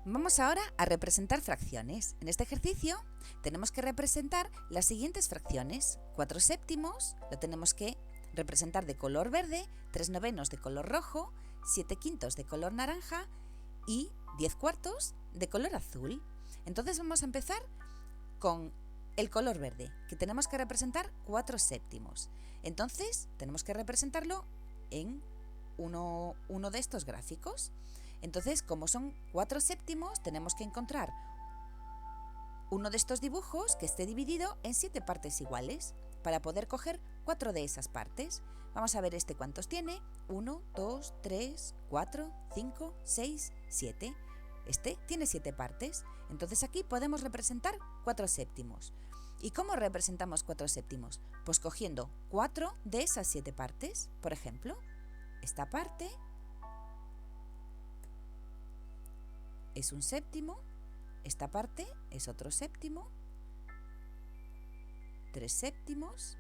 Vamos ahora a representar fracciones. En este ejercicio tenemos que representar las siguientes fracciones. 4 séptimos lo tenemos que representar de color verde, 3 novenos de color rojo, 7 quintos de color naranja y 10 cuartos de color azul. Entonces vamos a empezar con el color verde, que tenemos que representar 4 séptimos. Entonces tenemos que representarlo en uno de estos gráficos. Entonces, como son 4 séptimos, tenemos que encontrar uno de estos dibujos que esté dividido en 7 partes iguales para poder coger 4 de esas partes. Vamos a ver este cuántos tiene. 1, 2, 3, 4, 5, 6, 7. Este tiene 7 partes. Entonces aquí podemos representar 4 séptimos. ¿Y cómo representamos 4 séptimos? Pues cogiendo 4 de esas 7 partes. Por ejemplo, esta parte es un séptimo, esta parte es otro séptimo, 3 séptimos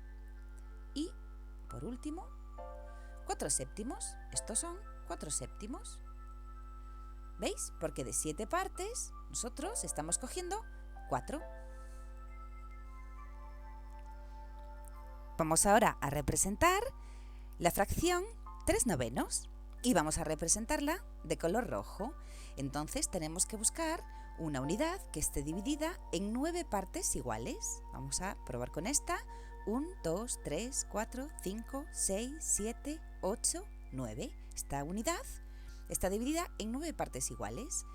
y, por último, 4 séptimos. Estos son 4 séptimos. ¿Veis? Porque de 7 partes nosotros estamos cogiendo 4. Vamos ahora a representar la fracción 3 novenos y vamos a representarla de color rojo. Entonces tenemos que buscar una unidad que esté dividida en 9 partes iguales. Vamos a probar con esta. 1, 2, 3, 4, 5, 6, 7, 8, 9. Esta unidad está dividida en 9 partes iguales.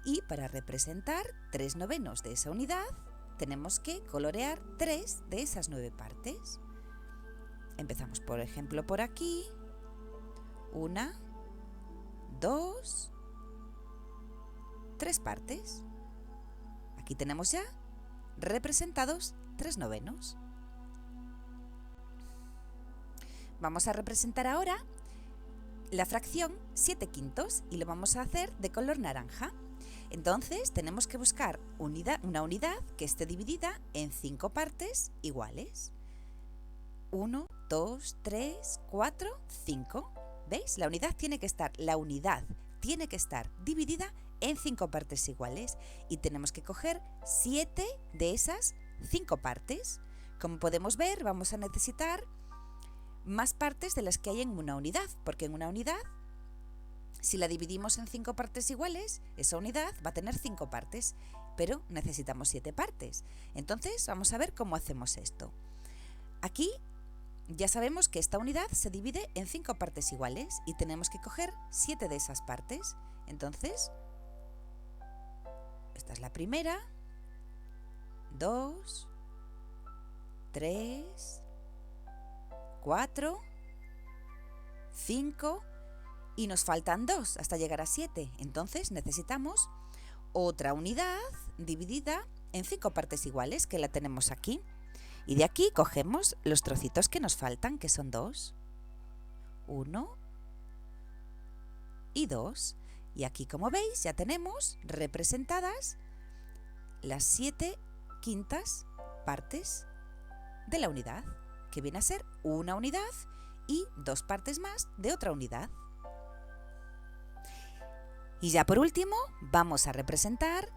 Y para representar 3 novenos de esa unidad, tenemos que colorear 3 de esas 9 partes. Empezamos, por ejemplo, por aquí. 1, 2, 3 partes. Aquí tenemos ya representados 3 novenos. Vamos a representar ahora la fracción 7 quintos y lo vamos a hacer de color naranja. Entonces tenemos que buscar una unidad que esté dividida en 5 partes iguales. 1, 2, 3, 4, 5. ¿Veis? La unidad tiene que estar dividida en 5 partes iguales y tenemos que coger 7 de esas 5 partes. Como podemos ver, vamos a necesitar más partes de las que hay en una unidad, porque en una unidad, si la dividimos en 5 partes iguales, esa unidad va a tener 5 partes, pero necesitamos 7 partes. Entonces, vamos a ver cómo hacemos esto. Aquí ya sabemos que esta unidad se divide en 5 partes iguales y tenemos que coger 7 de esas partes. Entonces, esta es la primera, 2, 3, 4, 5 y nos faltan 2 hasta llegar a 7. Entonces necesitamos otra unidad dividida en 5 partes iguales, que la tenemos aquí. Y de aquí cogemos los trocitos que nos faltan, que son 2, 1 y 2. Y aquí, como veis, ya tenemos representadas las 7 quintas partes de la unidad, que viene a ser una unidad y 2 partes más de otra unidad. Y ya por último, vamos a representar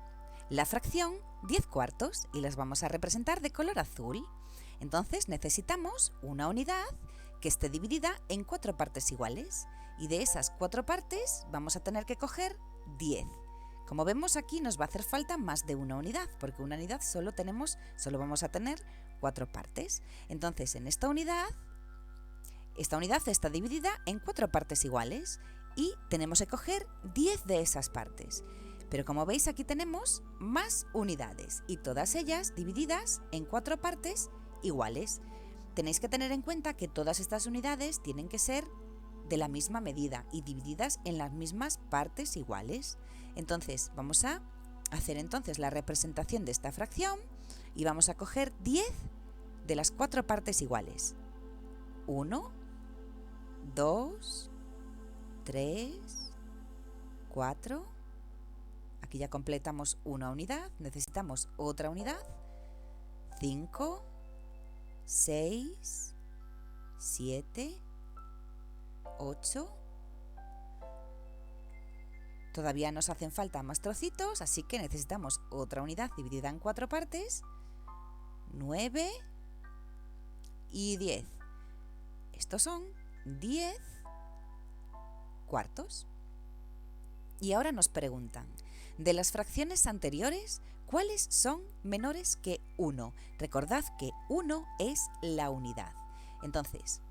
la fracción 10 cuartos y las vamos a representar de color azul. Entonces necesitamos una unidad que esté dividida en 4 partes iguales y de esas 4 partes vamos a tener que coger 10. Como vemos, aquí nos va a hacer falta más de una unidad, porque una unidad solo vamos a tener 4 partes. Entonces, en esta unidad está dividida en 4 partes iguales y tenemos que coger 10 de esas partes. Pero como veis, aquí tenemos más unidades y todas ellas divididas en 4 partes iguales. Tenéis que tener en cuenta que todas estas unidades tienen que ser de la misma medida y divididas en las mismas partes iguales. Entonces vamos a hacer la representación de esta fracción y vamos a coger 10 de las 4 partes iguales. 1, 2, 3, 4. Aquí ya completamos una unidad, necesitamos otra unidad. 5, 6, 7, 8, Todavía nos hacen falta más trocitos, así que necesitamos otra unidad dividida en 4 partes. 9 y 10. Estos son 10 cuartos. Y ahora nos preguntan, de las fracciones anteriores, ¿cuáles son menores que 1? Recordad que 1 es la unidad. Entonces,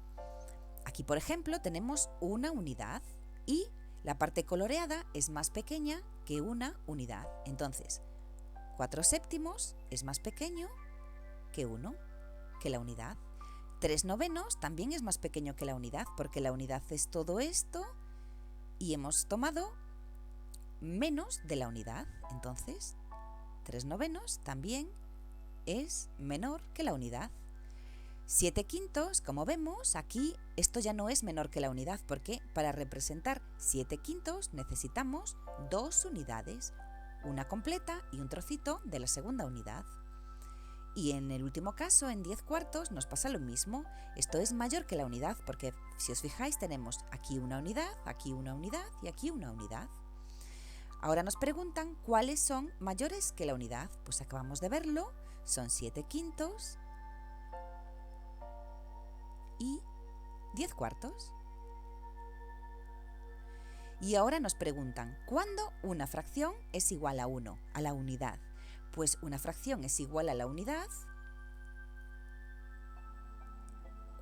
aquí por ejemplo tenemos una unidad y la parte coloreada es más pequeña que una unidad. Entonces, 4 séptimos es más pequeño que 1, que la unidad. 3 novenos también es más pequeño que la unidad, porque la unidad es todo esto y hemos tomado menos de la unidad. Entonces, 3 novenos también es menor que la unidad. 7 quintos, como vemos, aquí esto ya no es menor que la unidad, porque para representar 7 quintos necesitamos 2 unidades, una completa y un trocito de la segunda unidad. Y en el último caso, en 10 cuartos, nos pasa lo mismo. Esto es mayor que la unidad, porque si os fijáis tenemos aquí una unidad, aquí una unidad y aquí una unidad. Ahora nos preguntan cuáles son mayores que la unidad. Pues acabamos de verlo, son 7 quintos y 10 cuartos. Y ahora nos preguntan, ¿cuándo una fracción es igual a 1, a la unidad? Pues una fracción es igual a la unidad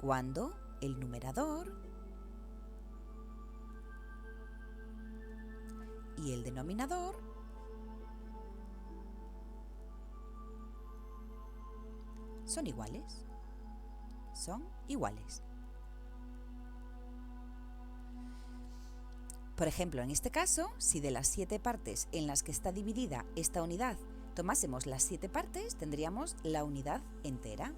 cuando el numerador y el denominador son iguales. Son iguales. Por ejemplo, en este caso, si de las 7 partes en las que está dividida esta unidad tomásemos las 7 partes, tendríamos la unidad entera.